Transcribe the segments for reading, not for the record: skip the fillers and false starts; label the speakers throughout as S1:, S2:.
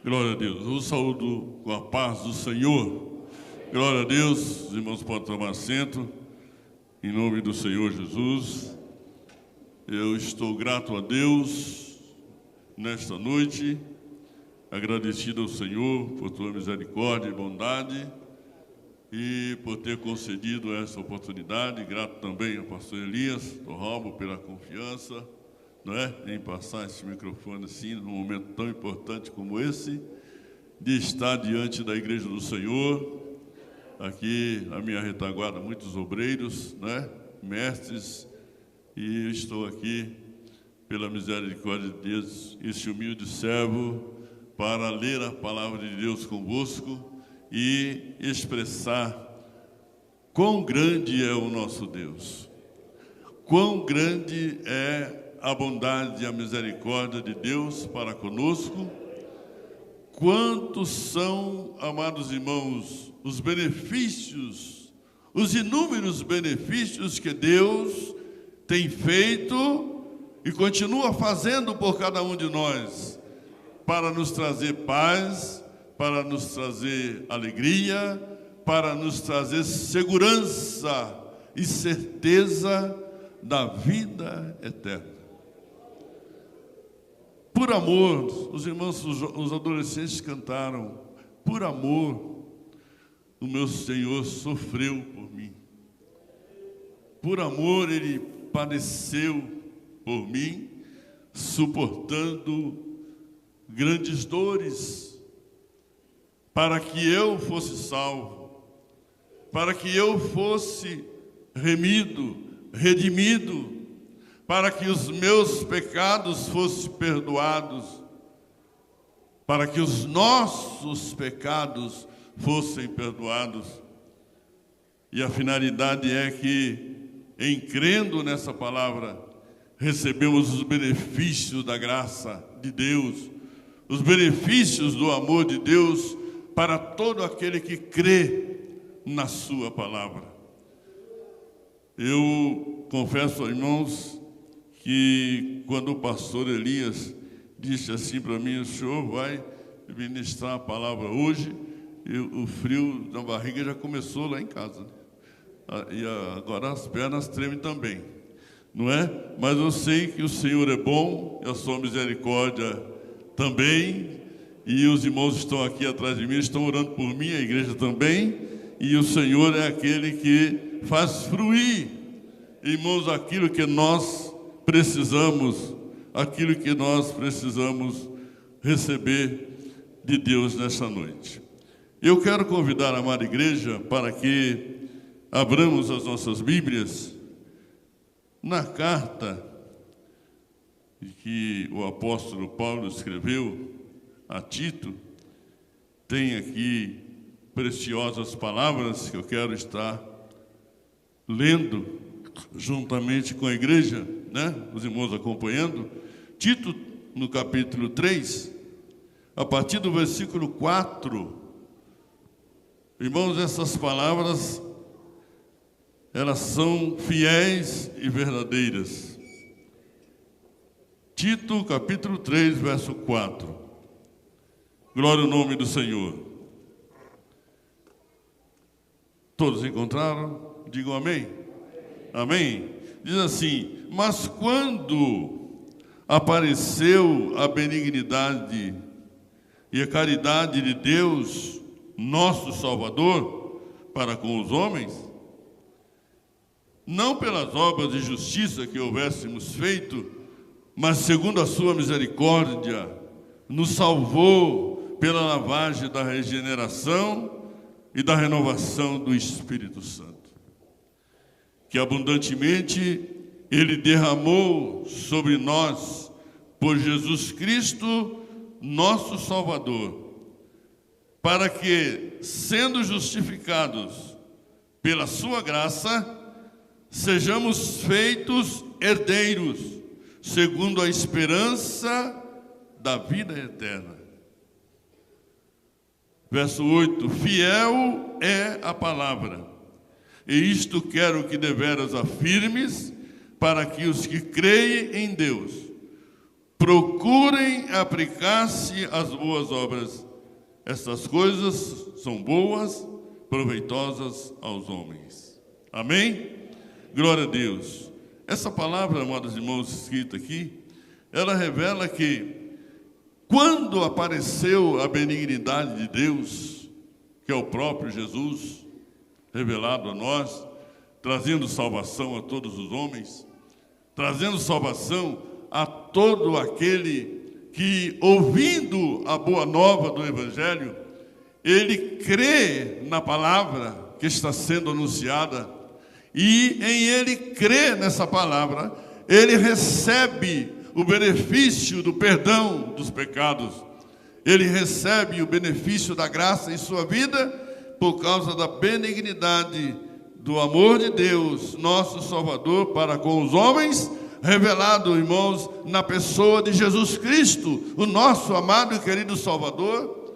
S1: Glória a Deus. Eu saúdo com a paz do Senhor. Glória a Deus. Os irmãos podem tomar assento. Em nome do Senhor Jesus. Eu estou grato a Deus nesta noite, agradecido ao Senhor por tua misericórdia e bondade e por ter concedido essa oportunidade. Grato também ao pastor Elias Torralbo pela confiança, em passar esse microfone assim, num momento tão importante como esse, de estar diante da igreja do Senhor. Aqui, a minha retaguarda, muitos obreiros, mestres, e eu estou aqui, pela misericórdia de Deus, esse humilde servo, para ler a palavra de Deus convosco e expressar quão grande é o nosso Deus, quão grande é a bondade e a misericórdia de Deus para conosco, quantos são, amados irmãos, os benefícios, os inúmeros benefícios que Deus tem feito e continua fazendo por cada um de nós, para nos trazer paz, para nos trazer alegria, para nos trazer segurança e certeza da vida eterna. Por amor, os irmãos, os adolescentes cantaram, por amor, o meu Senhor sofreu por mim. Por amor, Ele padeceu por mim, suportando grandes dores, para que eu fosse salvo, para que eu fosse remido, redimido, para que os meus pecados fossem perdoados, para que os nossos pecados fossem perdoados. E a finalidade é que, em crendo nessa palavra, recebemos os benefícios da graça de Deus, os benefícios do amor de Deus para todo aquele que crê na sua palavra. Eu confesso, irmãos, que quando o pastor Elias disse assim para mim, o senhor vai ministrar a palavra hoje, o frio na barriga já começou lá em casa, e agora as pernas tremem também, não é? Mas eu sei que o Senhor é bom, e a sua misericórdia também, e os irmãos estão aqui atrás de mim, estão orando por mim, a igreja também, e o Senhor é aquele que faz fruir, irmãos, aquilo que nós precisamos receber de Deus nessa noite. Eu quero convidar a amada igreja para que abramos as nossas Bíblias na carta que o apóstolo Paulo escreveu a Tito. Tem aqui preciosas palavras que eu quero estar lendo juntamente com a igreja, os irmãos acompanhando. Tito, no capítulo 3, a partir do versículo 4, irmãos, essas palavras, elas são fiéis e verdadeiras. Tito, capítulo 3, verso 4. Glória ao nome do Senhor. Todos encontraram? Digam amém. Amém? Diz assim: mas quando apareceu a benignidade e a caridade de Deus, nosso Salvador, para com os homens, não pelas obras de justiça que houvéssemos feito, mas segundo a sua misericórdia, nos salvou pela lavagem da regeneração e da renovação do Espírito Santo, que abundantemente Ele derramou sobre nós, por Jesus Cristo, nosso Salvador, para que, sendo justificados pela sua graça, sejamos feitos herdeiros, segundo a esperança da vida eterna. Verso 8: fiel é a palavra, e isto quero que deveras afirmes, para que os que creem em Deus procurem aplicar-se às boas obras. Estas coisas são boas, proveitosas aos homens. Amém? Glória a Deus. Essa palavra, amados irmãos, escrita aqui, ela revela que quando apareceu a benignidade de Deus, que é o próprio Jesus, revelado a nós, trazendo salvação a todos os homens, trazendo salvação a todo aquele que, ouvindo a boa nova do Evangelho, ele crê na palavra que está sendo anunciada, e em ele crer nessa palavra, ele recebe o benefício do perdão dos pecados. Ele recebe o benefício da graça em sua vida por causa da benignidade do amor de Deus, nosso Salvador, para com os homens, revelado, irmãos, na pessoa de Jesus Cristo, o nosso amado e querido Salvador,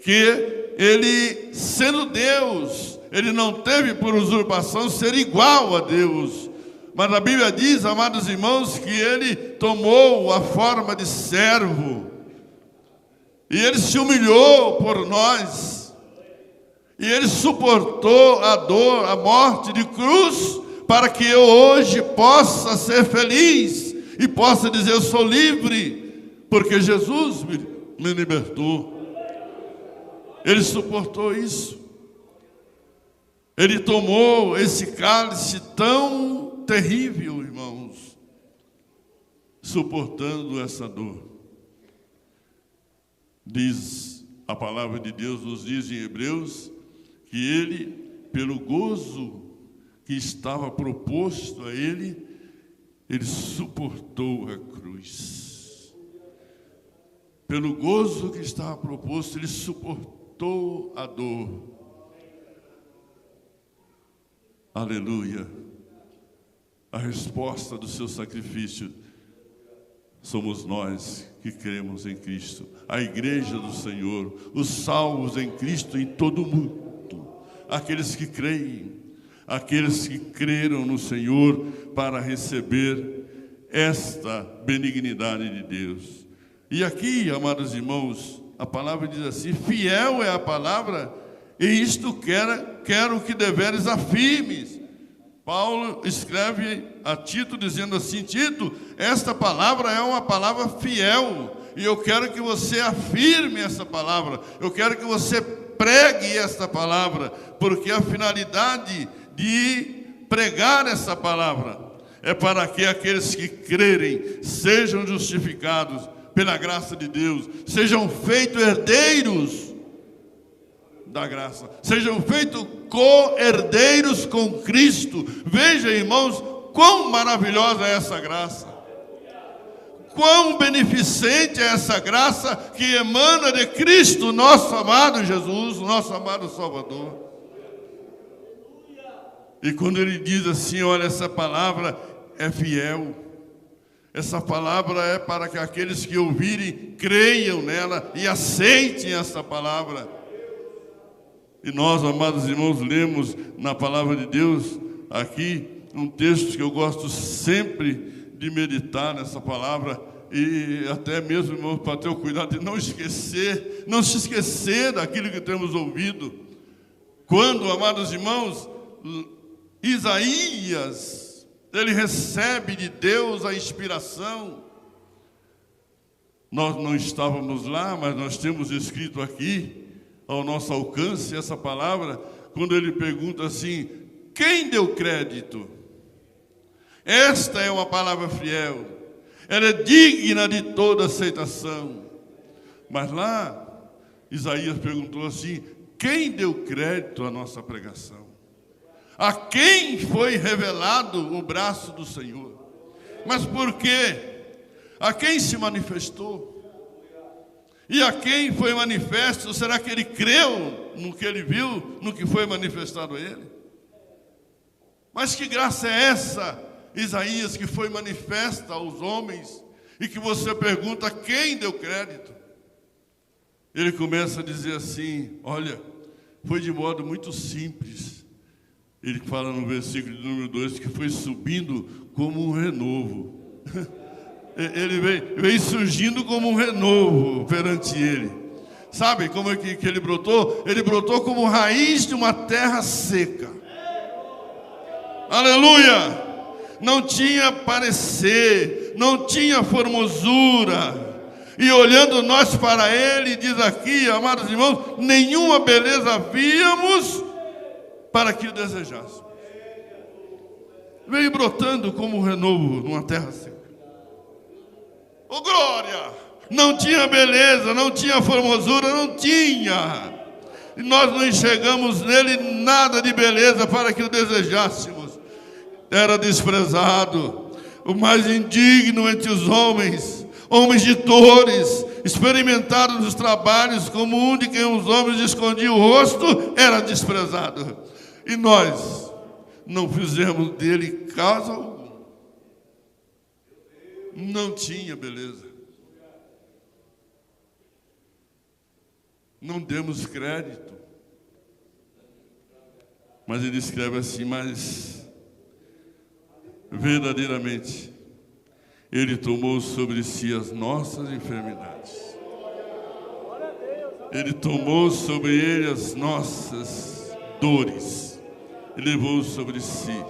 S1: que ele, sendo Deus, ele não teve por usurpação ser igual a Deus. Mas a Bíblia diz, amados irmãos, que ele tomou a forma de servo. E ele se humilhou por nós. E ele suportou a dor, a morte de cruz, para que eu hoje possa ser feliz e possa dizer, eu sou livre, porque Jesus me libertou. Ele suportou isso. Ele tomou esse cálice tão terrível, irmãos, suportando essa dor. Diz a palavra de Deus, nos diz em Hebreus, que ele, pelo gozo que estava proposto a ele, ele suportou a cruz. Pelo gozo que estava proposto, ele suportou a dor. Aleluia. A resposta do seu sacrifício somos nós que cremos em Cristo, a igreja do Senhor, os salvos em Cristo em todo o mundo, aqueles que creem, aqueles que creram no Senhor para receber esta benignidade de Deus. E aqui, amados irmãos, a palavra diz assim, fiel é a palavra, e isto quero que deveres afirmes. Paulo escreve a Tito dizendo assim, Tito, esta palavra é uma palavra fiel, e eu quero que você afirme essa palavra, eu quero que você pregue esta palavra, porque a finalidade de pregar essa palavra é para que aqueles que crerem sejam justificados pela graça de Deus, sejam feitos herdeiros da graça, sejam feitos co-herdeiros com Cristo. Veja, irmãos, quão maravilhosa é essa graça, quão beneficente é essa graça que emana de Cristo, nosso amado Jesus, nosso amado Salvador. E quando ele diz assim, olha, essa palavra é fiel, essa palavra é para que aqueles que ouvirem creiam nela e aceitem essa palavra. E nós, amados irmãos, lemos na palavra de Deus aqui um texto que eu gosto sempre de meditar nessa palavra, e até mesmo, irmãos, para ter o cuidado de não se esquecer daquilo que temos ouvido. Quando, amados irmãos, Isaías, ele recebe de Deus a inspiração. Nós não estávamos lá, mas nós temos escrito aqui, ao nosso alcance, essa palavra, quando ele pergunta assim, quem deu crédito? Esta é uma palavra fiel, ela é digna de toda aceitação. Mas lá, Isaías perguntou assim, quem deu crédito à nossa pregação? A quem foi revelado o braço do Senhor? Mas por quê? A quem se manifestou? E a quem foi manifesto? Será que ele creu no que ele viu, no que foi manifestado a ele? Mas que graça é essa, Isaías, que foi manifesta aos homens, e que você pergunta quem deu crédito? Ele começa a dizer assim, olha, foi de modo muito simples. Ele fala no versículo de número 2, que foi subindo como um renovo. ele veio surgindo como um renovo perante ele. Sabe como é que ele brotou? Ele brotou como raiz de uma terra seca. Aleluia! Não tinha parecer, não tinha formosura. E olhando nós para ele, diz aqui, amados irmãos, nenhuma beleza víamos para que o desejássemos. Veio brotando como um renovo numa terra seca. Oh, glória! Não tinha beleza, não tinha formosura, não tinha. E nós não enxergamos nele nada de beleza para que o desejássemos. Era desprezado, o mais indigno entre os homens, homens de dores, experimentados nos trabalhos, como um de quem os homens escondiam o rosto, era desprezado. E nós não fizemos dele caso algum. Não tinha beleza. Não demos crédito. Mas ele escreve assim, mas verdadeiramente ele tomou sobre si as nossas enfermidades. Ele tomou sobre ele as nossas dores. Ele levou sobre si.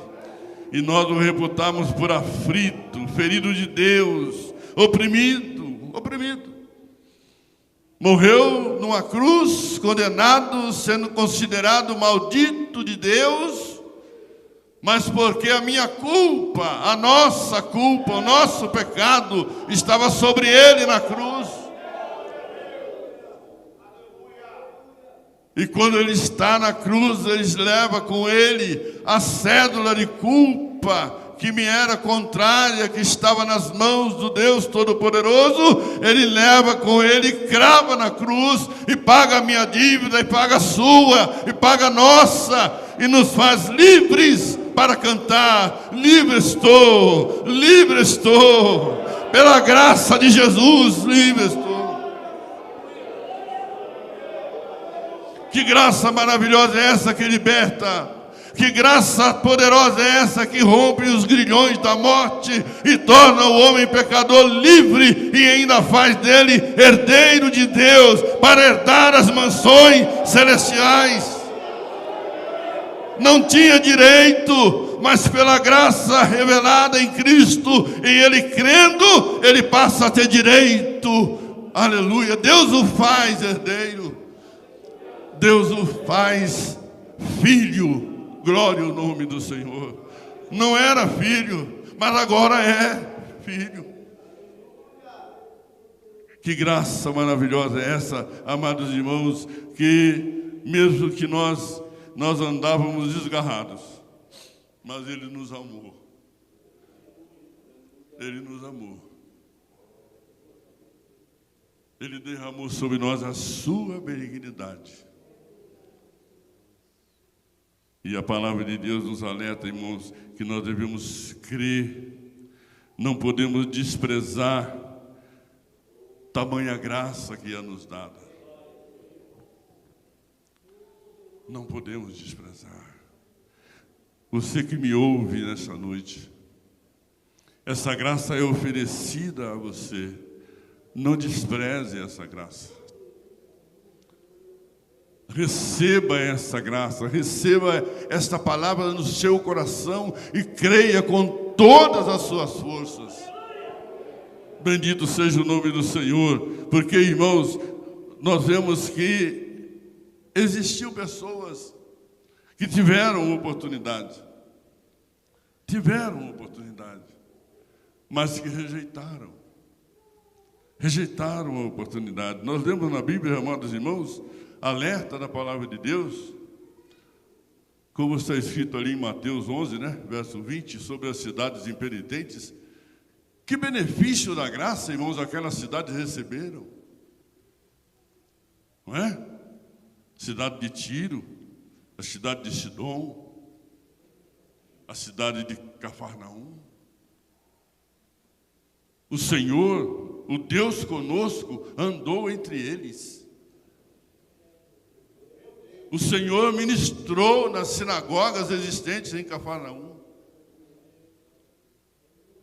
S1: E nós o reputamos por aflito, ferido de Deus, oprimido. Morreu numa cruz, condenado, sendo considerado maldito de Deus, mas porque a minha culpa, a nossa culpa, o nosso pecado estava sobre ele na cruz. E quando ele está na cruz, ele leva com ele a cédula de culpa que me era contrária, que estava nas mãos do Deus Todo-Poderoso. Ele leva com ele, crava na cruz e paga a minha dívida, e paga a sua, e paga a nossa, e nos faz livres para cantar: livre estou, pela graça de Jesus, livre estou. Que graça maravilhosa é essa que liberta? Que graça poderosa é essa que rompe os grilhões da morte e torna o homem pecador livre e ainda faz dele herdeiro de Deus para herdar as mansões celestiais. Não tinha direito, mas pela graça revelada em Cristo, em ele crendo, ele passa a ter direito. Aleluia! Deus o faz herdeiro. Deus o faz filho. Glória ao nome do Senhor. Não era filho, mas agora é filho. Que graça maravilhosa é essa, amados irmãos, que mesmo que nós andávamos desgarrados, mas Ele nos amou. Ele nos amou. Ele derramou sobre nós a sua benignidade. E a palavra de Deus nos alerta, irmãos, que nós devemos crer, não podemos desprezar tamanha graça que é nos dada. Não podemos desprezar. Você que me ouve nessa noite, essa graça é oferecida a você. Não despreze essa graça. Receba essa graça, receba esta palavra no seu coração e creia com todas as suas forças. Bendito seja o nome do Senhor, porque, irmãos, nós vemos que existiam pessoas que tiveram oportunidade, mas que rejeitaram a oportunidade. Nós lemos na Bíblia, amados irmãos, alerta da palavra de Deus, como está escrito ali em Mateus 11, verso 20, sobre as cidades impenitentes. Que benefício da graça, irmãos, aquelas cidades receberam, não é? Cidade de Tiro, a cidade de Sidom, a cidade de Cafarnaum. O Senhor, o Deus conosco, andou entre eles. O Senhor ministrou nas sinagogas existentes em Cafarnaum.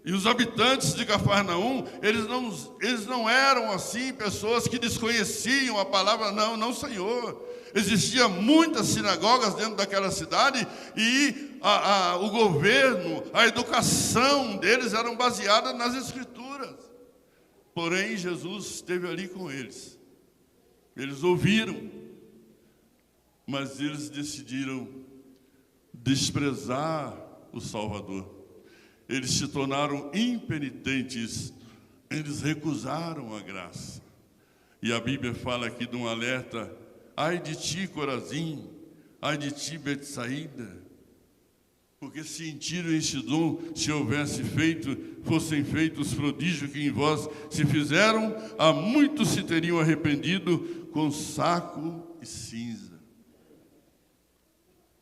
S1: E os habitantes de Cafarnaum, eles não eram assim, pessoas que desconheciam a palavra, não, Senhor. Existiam muitas sinagogas dentro daquela cidade e o governo, a educação deles eram baseadas nas Escrituras. Porém, Jesus esteve ali com eles. Eles ouviram, mas eles decidiram desprezar o Salvador. Eles se tornaram impenitentes, eles recusaram a graça. E a Bíblia fala aqui de um alerta: ai de ti, Corazim, ai de ti, Betsaída, porque se em Tiro e em Sidom fossem feitos os prodígios que em vós se fizeram, há muitos se teriam arrependido com saco e cinza.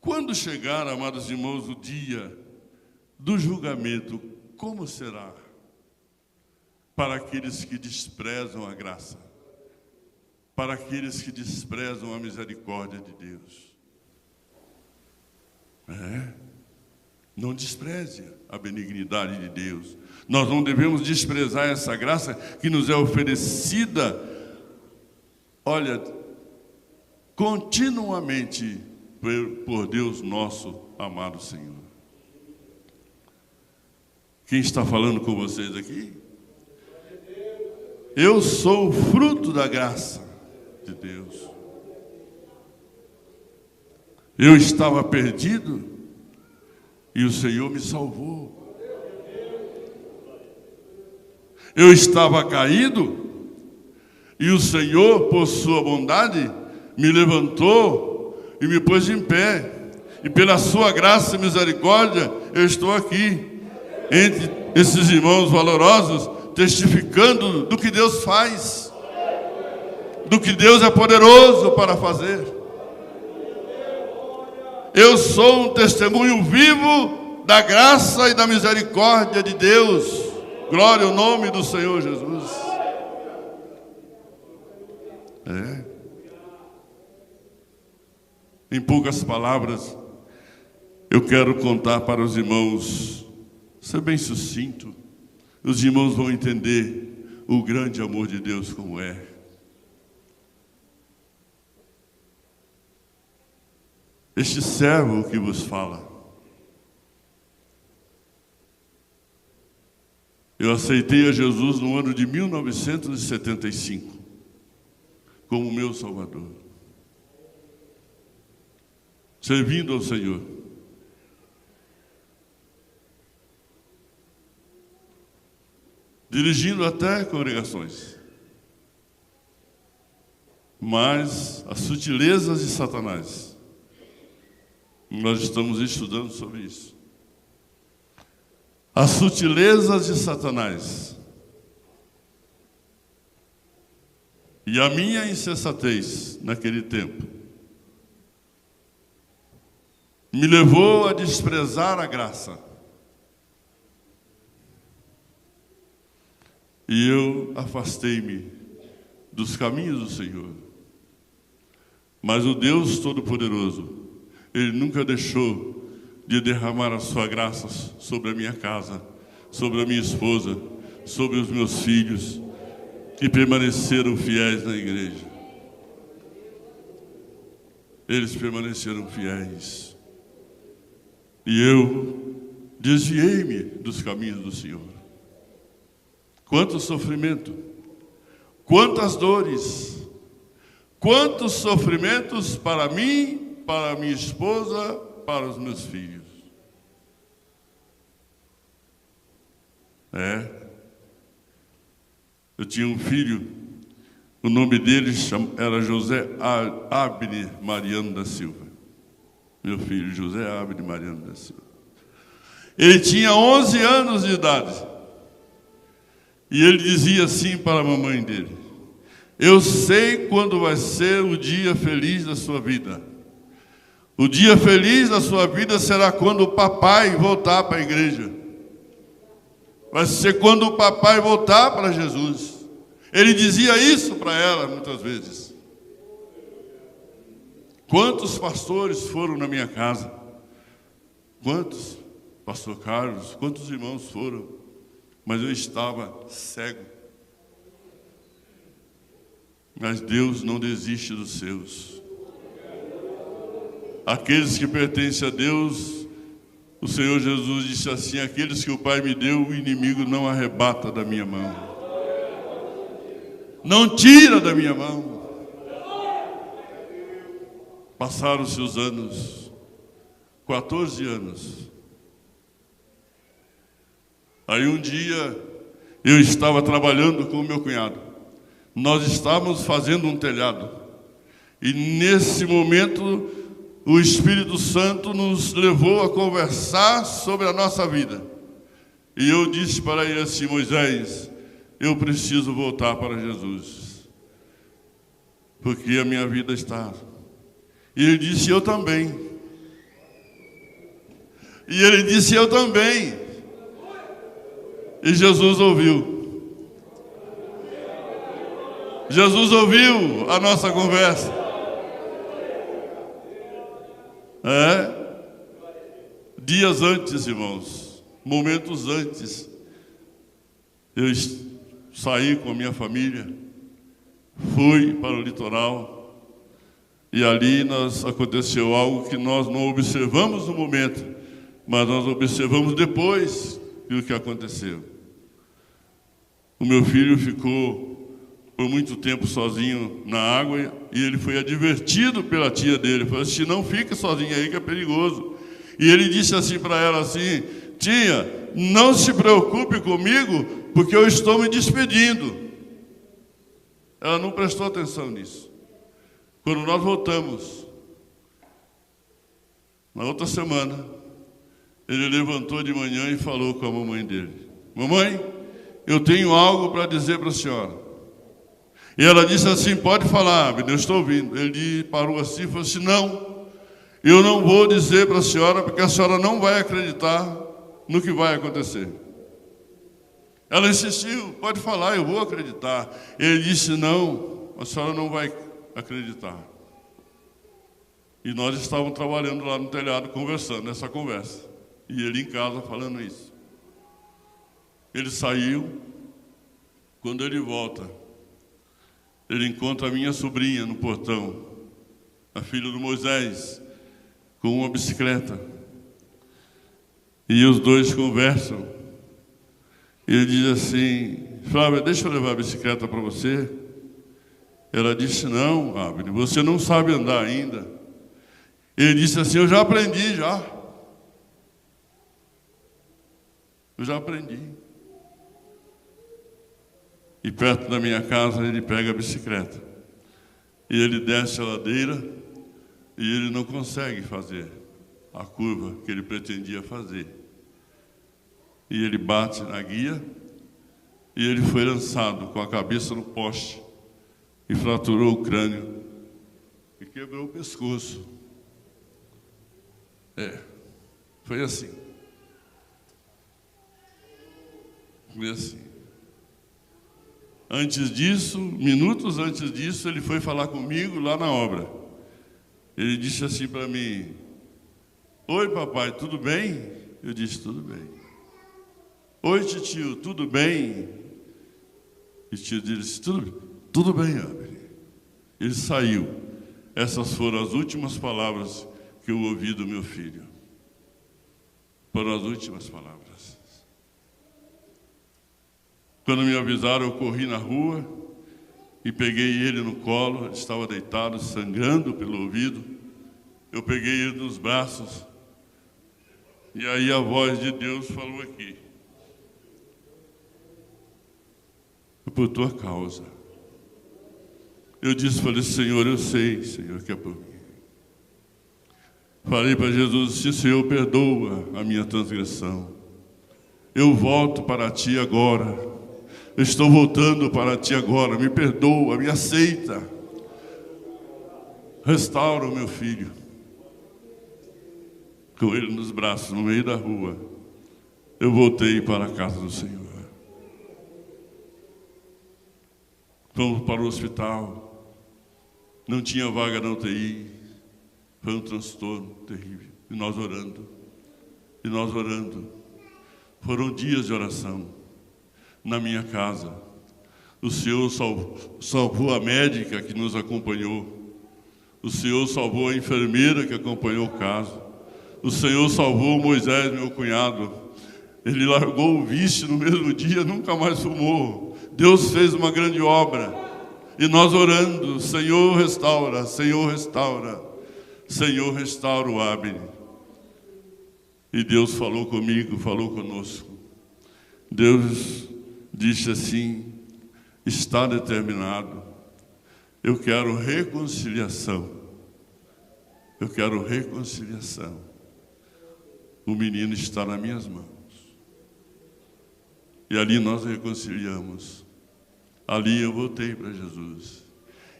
S1: Quando chegar, amados irmãos, o dia do julgamento, como será para aqueles que desprezam a graça, para aqueles que desprezam a misericórdia de Deus? Não despreze a benignidade de Deus. Nós não devemos desprezar essa graça que nos é oferecida, olha, continuamente por Deus nosso amado Senhor. Quem está falando com vocês aqui? Eu sou o fruto da graça de Deus. Eu estava perdido e o Senhor me salvou. Eu estava caído e o Senhor, por sua bondade, me levantou e me pôs em pé. E pela sua graça e misericórdia, eu estou aqui entre esses irmãos valorosos, testificando do que Deus faz, do que Deus é poderoso para fazer. Eu sou um testemunho vivo da graça e da misericórdia de Deus. Glória ao nome do Senhor Jesus. Em poucas palavras, eu quero contar para os irmãos, ser bem sucinto, os irmãos vão entender o grande amor de Deus como é. Este servo que vos fala, eu aceitei a Jesus no ano de 1975 como meu Salvador, servindo ao Senhor. Dirigindo até congregações. Mas as sutilezas de Satanás, nós estamos estudando sobre isso. As sutilezas de Satanás e a minha insensatez naquele tempo me levou a desprezar a graça. E eu afastei-me dos caminhos do Senhor. Mas o Deus Todo-Poderoso, Ele nunca deixou de derramar a sua graça sobre a minha casa, sobre a minha esposa, sobre os meus filhos, que permaneceram fiéis na igreja. Eles permaneceram fiéis. E eu desviei-me dos caminhos do Senhor. Quanto sofrimento, quantas dores, quantos sofrimentos para mim, para minha esposa, para os meus filhos. Eu tinha um filho, o nome dele era José Abner Mariano da Silva. Meu filho, José Abner Mariano da Silva. Ele tinha 11 anos de idade. E ele dizia assim para a mamãe dele: eu sei quando vai ser o dia feliz da sua vida. O dia feliz da sua vida será quando o papai voltar para a igreja. Vai ser quando o papai voltar para Jesus. Ele dizia isso para ela muitas vezes. Quantos pastores foram na minha casa? Quantos? Pastor Carlos, quantos irmãos foram? mas eu estava cego. Mas Deus não desiste dos seus. Aqueles que pertencem a Deus, o Senhor Jesus disse assim: aqueles que o Pai me deu, o inimigo não arrebata da minha mão. Não tira da minha mão. Passaram-se os anos, 14 anos. Aí um dia, eu estava trabalhando com o meu cunhado. Nós estávamos fazendo um telhado. E nesse momento, o Espírito Santo nos levou a conversar sobre a nossa vida. E eu disse para ele assim: Moisés, eu preciso voltar para Jesus, porque a minha vida está... E ele disse: eu também. E ele disse: eu também. E Jesus ouviu. Jesus ouviu a nossa conversa. Dias antes, irmãos, momentos antes, eu saí com a minha família, fui para o litoral, e ali aconteceu algo que nós não observamos no momento, mas nós observamos depois do que aconteceu. O meu filho ficou por muito tempo sozinho na água, e ele foi advertido pela tia dele. Falou assim: não fica sozinho aí que é perigoso. E ele disse assim para ela assim: tia, não se preocupe comigo, porque eu estou me despedindo. Ela não prestou atenção nisso. Quando nós voltamos, na outra semana, ele levantou de manhã e falou com a mamãe dele: mamãe, eu tenho algo para dizer para a senhora. E ela disse assim: pode falar, Abner, eu estou ouvindo. Ele parou assim e falou assim: não, eu não vou dizer para a senhora, porque a senhora não vai acreditar no que vai acontecer. Ela insistiu: pode falar, eu vou acreditar. Ele disse: não, a senhora não vai acreditar. E nós estávamos trabalhando lá no telhado, conversando nessa conversa, e ele em casa falando isso. Ele saiu. Quando ele volta, ele encontra a minha sobrinha no portão, a filha do Moisés, com uma bicicleta, e os dois conversam. Ele diz assim: Flávia, deixa eu levar a bicicleta para você. Ela disse: não, Abner, você não sabe andar ainda. Ele disse assim: eu já aprendi, já. Eu já aprendi. E perto da minha casa ele pega a bicicleta. E ele desce a ladeira e ele não consegue fazer a curva que ele pretendia fazer. E ele bate na guia e ele foi lançado com a cabeça no poste. E fraturou o crânio e quebrou o pescoço. Foi assim. Foi assim. Antes disso, minutos antes disso, ele foi falar comigo lá na obra. Ele disse assim para mim: oi papai, tudo bem? Eu disse: tudo bem. Oi titio, tudo bem? E o tio disse: tudo bem, Abner. Ele saiu. Essas foram as últimas palavras que eu ouvi do meu filho. Foram as últimas palavras. Quando me avisaram, eu corri na rua e peguei ele no colo. Ele estava deitado, sangrando pelo ouvido. Eu peguei ele nos braços. E aí a voz de Deus falou aqui: é por tua causa. Eu falei: Senhor, eu sei, Senhor, que é por mim. Falei para Jesus: se o Senhor perdoa a minha transgressão, eu volto para ti agora. Eu estou voltando para ti agora. Me perdoa, me aceita. Restaura o meu filho. Com ele nos braços, no meio da rua, eu voltei para a casa do Senhor. Fomos para o hospital. Não tinha vaga na UTI. Foi um transtorno terrível. E nós orando. Foram dias de oração. na minha casa. O Senhor salvou a médica que nos acompanhou. O Senhor salvou a enfermeira que acompanhou o caso. O Senhor salvou Moisés, meu cunhado. Ele largou o vício no mesmo dia, nunca mais fumou. Deus fez uma grande obra. E nós orando, Senhor restaura, Senhor restaura, Senhor restaura o Abner. E Deus falou comigo, falou conosco. Deus disse assim: está determinado. Eu quero reconciliação. Eu quero reconciliação. O menino está nas minhas mãos. E ali nós reconciliamos. Ali eu voltei para Jesus.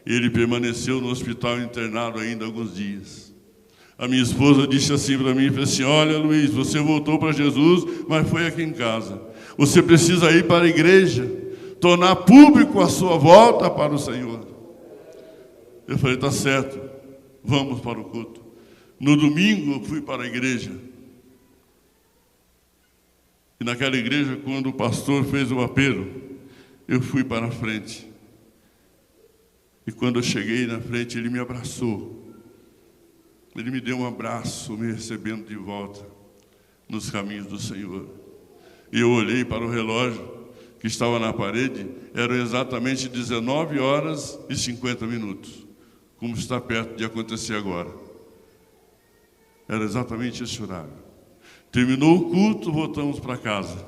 S1: Ele permaneceu no hospital internado ainda alguns dias. A minha esposa disse assim para mim, assim: olha, Luiz, você voltou para Jesus, mas foi aqui em casa. Você precisa ir para a igreja, tornar público a sua volta para o Senhor. Eu falei: tá certo, vamos para o culto. No domingo eu fui para a igreja. E naquela igreja, quando o pastor fez o apelo, eu fui para a frente. E quando eu cheguei na frente, ele me abraçou. Ele me deu um abraço, me recebendo de volta nos caminhos do Senhor. E eu olhei para o relógio que estava na parede, eram exatamente 19 horas e 50 minutos, como está perto de acontecer agora. Era exatamente esse horário. Terminou o culto, voltamos para casa.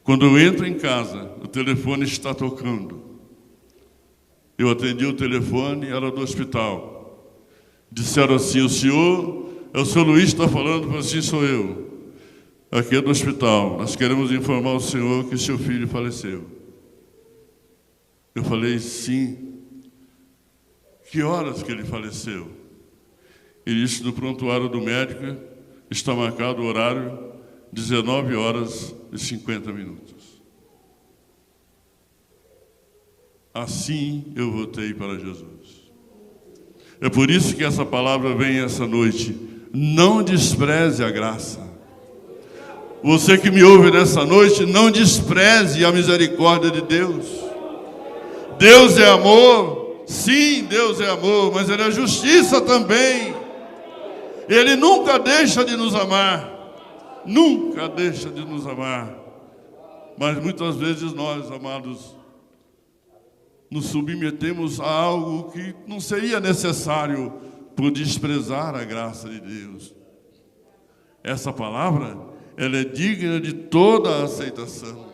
S1: Quando eu entro em casa, o telefone está tocando. Eu atendi o telefone, era do hospital. Disseram assim: o senhor, é o senhor Luiz está falando? Eu falei: assim, sou eu. Aqui é do hospital. Nós queremos informar o senhor que seu filho faleceu. Eu falei: sim. Que horas que ele faleceu? Ele disse: no prontuário do médico está marcado o horário 19 horas e 50 minutos. Assim eu voltei para Jesus. É por isso que essa palavra vem essa noite. Não despreze a graça. Você que me ouve nessa noite, não despreze a misericórdia de Deus. Deus é amor. Sim, Deus é amor, mas Ele é justiça também. Ele nunca deixa de nos amar. Nunca deixa de nos amar. Mas muitas vezes nós, amados, nos submetemos a algo que não seria necessário por desprezar a graça de Deus. Essa palavra, ela é digna de toda a aceitação.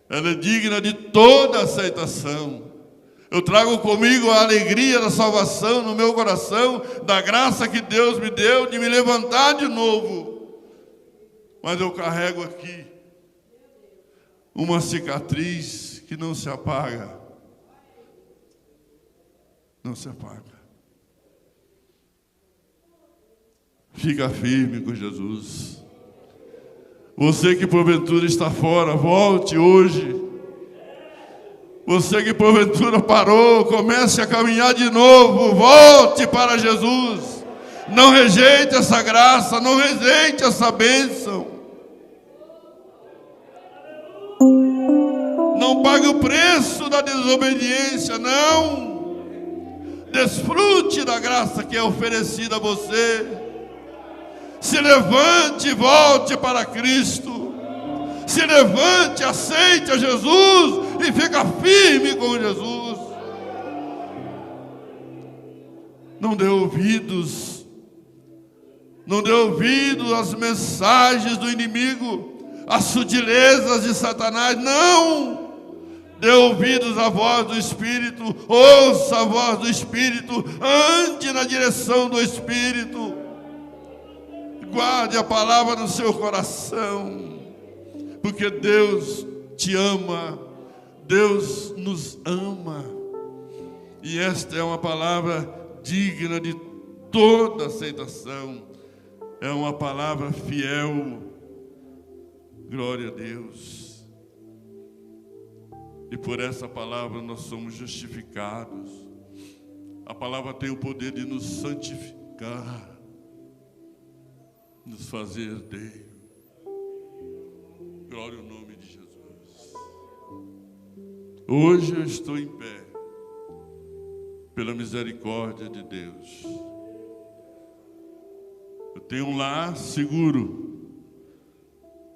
S1: Ela é digna de toda a aceitação. Eu trago comigo a alegria da salvação no meu coração, da graça que Deus me deu de me levantar de novo. Mas eu carrego aqui uma cicatriz que não se apaga. Não se apaga. Fica firme com Jesus. Você que porventura está fora, volte hoje. Você que porventura parou, comece a caminhar de novo, volte para Jesus. Não rejeite essa graça, não rejeite essa bênção. Não pague o preço da desobediência, não. Desfrute da graça que é oferecida a você. Se levante e volte para Cristo. Se levante, aceite a Jesus e fica firme com Jesus. Não dê ouvidos. Não dê ouvidos às mensagens do inimigo, às sutilezas de Satanás. Não! Dê ouvidos à voz do Espírito. Ouça a voz do Espírito. Ande na direção do Espírito. Guarde a palavra no seu coração. Porque Deus te ama, Deus nos ama. E esta é uma palavra digna de toda aceitação. É uma palavra fiel. Glória a Deus. E por essa palavra nós somos justificados. A palavra tem o poder de nos santificar, nos fazer herdeiro. Glória ao nome de Jesus. Hoje eu estou em pé, pela misericórdia de Deus. Eu tenho um lar seguro,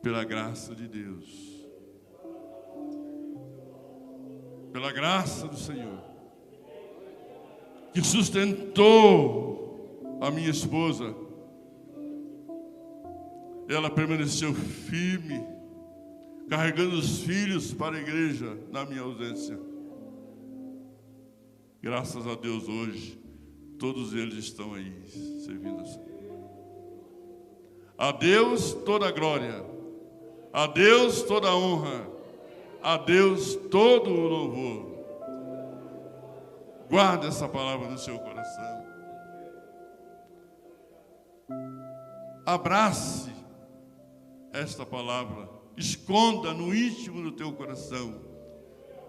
S1: pela graça de Deus. Pela graça do Senhor, que sustentou a minha esposa. Ela permaneceu firme, carregando os filhos para a igreja na minha ausência. Graças a Deus hoje, todos eles estão aí, servindo ao Senhor. A Deus toda a glória, a Deus toda a honra, a Deus todo o louvor. Guarde essa palavra no seu coração. Abrace esta palavra. Esconda no íntimo do teu coração.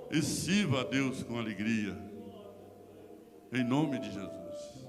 S1: E sirva a Deus com alegria. Em nome de Jesus.